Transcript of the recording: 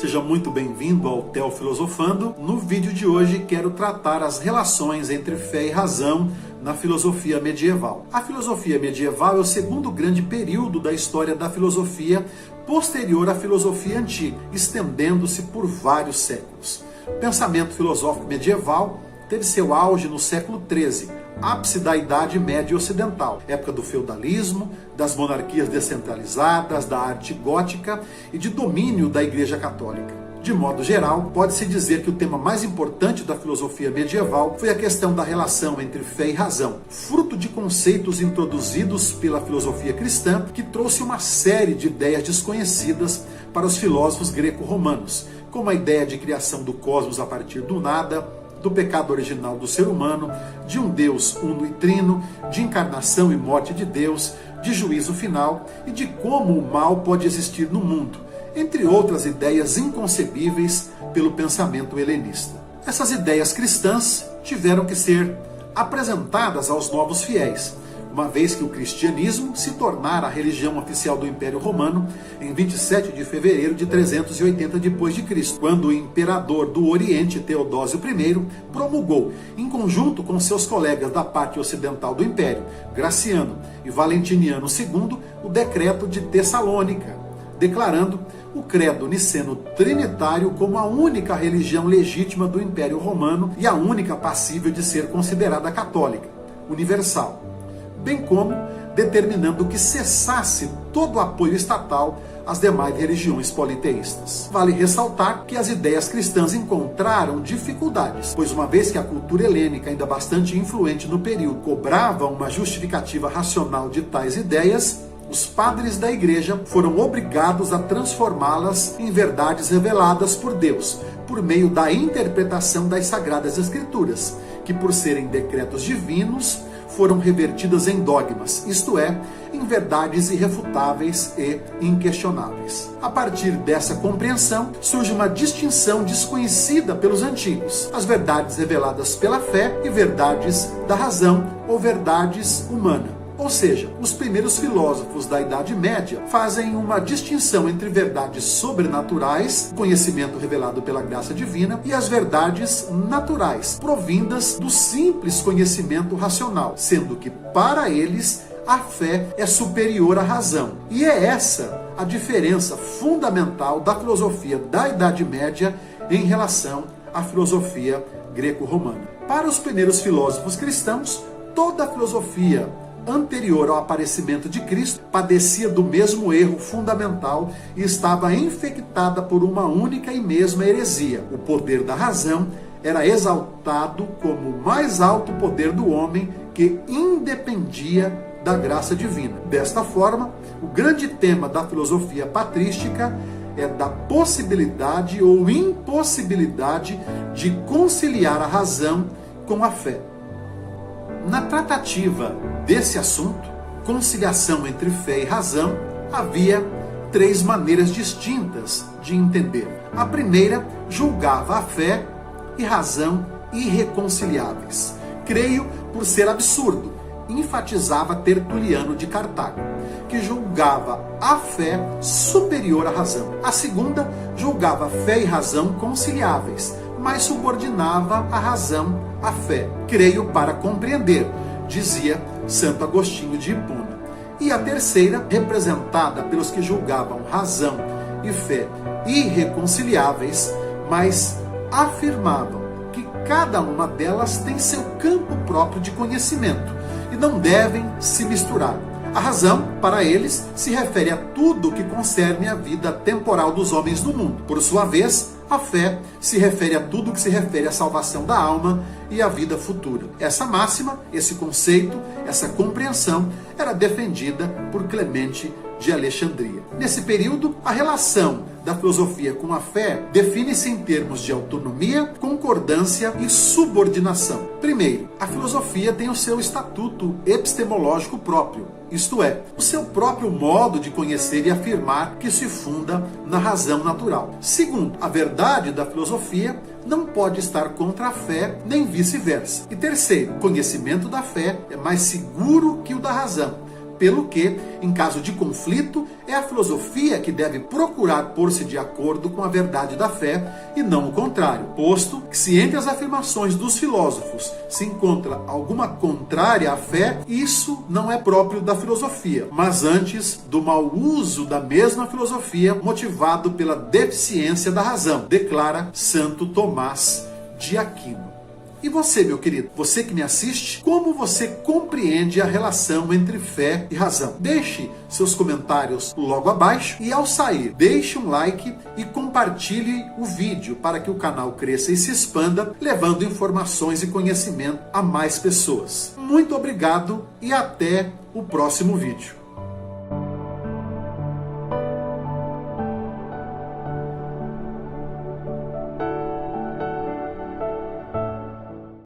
Seja muito bem-vindo ao Teofilosofando. No vídeo de hoje quero tratar as relações entre fé e razão na filosofia medieval. A filosofia medieval é o segundo grande período da história da filosofia, posterior à filosofia antiga, estendendo-se por vários séculos. O pensamento filosófico medieval teve seu auge no século XIII, ápice da Idade Média Ocidental, época do feudalismo, das monarquias descentralizadas, da arte gótica e de domínio da Igreja Católica. De modo geral, pode-se dizer que o tema mais importante da filosofia medieval foi a questão da relação entre fé e razão, fruto de conceitos introduzidos pela filosofia cristã, que trouxe uma série de ideias desconhecidas para os filósofos greco-romanos, como a ideia de criação do cosmos a partir do nada, do pecado original do ser humano, de um Deus uno e trino, de encarnação e morte de Deus, de juízo final e de como o mal pode existir no mundo, entre outras ideias inconcebíveis pelo pensamento helenista. Essas ideias cristãs tiveram que ser apresentadas aos novos fiéis, uma vez que o cristianismo se tornara a religião oficial do Império Romano em 27 de fevereiro de 380 d.C., quando o imperador do Oriente, Teodósio I, promulgou, em conjunto com seus colegas da parte ocidental do Império, Graciano e Valentiniano II, o Decreto de Tessalônica, declarando o credo niceno-trinitário como a única religião legítima do Império Romano e a única passível de ser considerada católica, universal, bem como determinando que cessasse todo o apoio estatal às demais religiões politeístas. Vale ressaltar que as ideias cristãs encontraram dificuldades, pois uma vez que a cultura helênica, ainda bastante influente no período, cobrava uma justificativa racional de tais ideias, os padres da igreja foram obrigados a transformá-las em verdades reveladas por Deus, por meio da interpretação das Sagradas Escrituras, que por serem decretos divinos, foram revertidas em dogmas, isto é, em verdades irrefutáveis e inquestionáveis. A partir dessa compreensão, surge uma distinção desconhecida pelos antigos: as verdades reveladas pela fé e verdades da razão ou verdades humanas. Ou seja, os primeiros filósofos da Idade Média fazem uma distinção entre verdades sobrenaturais, conhecimento revelado pela graça divina, e as verdades naturais, provindas do simples conhecimento racional, sendo que, para eles, a fé é superior à razão. E é essa a diferença fundamental da filosofia da Idade Média em relação à filosofia greco-romana. Para os primeiros filósofos cristãos, toda a filosofia anterior ao aparecimento de Cristo padecia do mesmo erro fundamental e estava infectada por uma única e mesma heresia. O poder da razão era exaltado como o mais alto poder do homem, que independia da graça divina. Desta forma, o grande tema da filosofia patrística é da possibilidade ou impossibilidade de conciliar a razão com a fé. Na tratativa desse assunto, conciliação entre fé e razão, havia três maneiras distintas de entender. A primeira julgava a fé e razão irreconciliáveis. Creio por ser absurdo, enfatizava Tertuliano de Cartago, que julgava a fé superior à razão. A segunda julgava fé e razão conciliáveis, mas subordinava a razão à fé. Creio para compreender, dizia Santo Agostinho de Hipona. E a terceira, representada pelos que julgavam razão e fé irreconciliáveis, mas afirmavam que cada uma delas tem seu campo próprio de conhecimento e não devem se misturar. A razão, para eles, se refere a tudo que concerne a vida temporal dos homens no mundo. Por sua vez, a fé se refere a tudo que se refere à salvação da alma e à vida futura. Essa máxima, esse conceito, essa compreensão era defendida por Clemente de Alexandria. Nesse período, a relação da filosofia com a fé define-se em termos de autonomia, concordância e subordinação. Primeiro, a filosofia tem o seu estatuto epistemológico próprio, isto é, o seu próprio modo de conhecer e afirmar, que se funda na razão natural. Segundo, a verdade da filosofia não pode estar contra a fé, nem vice-versa. E terceiro, o conhecimento da fé é mais seguro que o da razão, pelo que, em caso de conflito, É a filosofia que deve procurar pôr-se de acordo com a verdade da fé e não o contrário, posto que se entre as afirmações dos filósofos se encontra alguma contrária à fé, isso não é próprio da filosofia, mas antes do mau uso da mesma filosofia motivado pela deficiência da razão, declara Santo Tomás de Aquino. E você, meu querido, você que me assiste, como você compreende a relação entre fé e razão? Deixe seus comentários logo abaixo e, ao sair, deixe um like e compartilhe o vídeo para que o canal cresça e se expanda, levando informações e conhecimento a mais pessoas. Muito obrigado e até o próximo vídeo.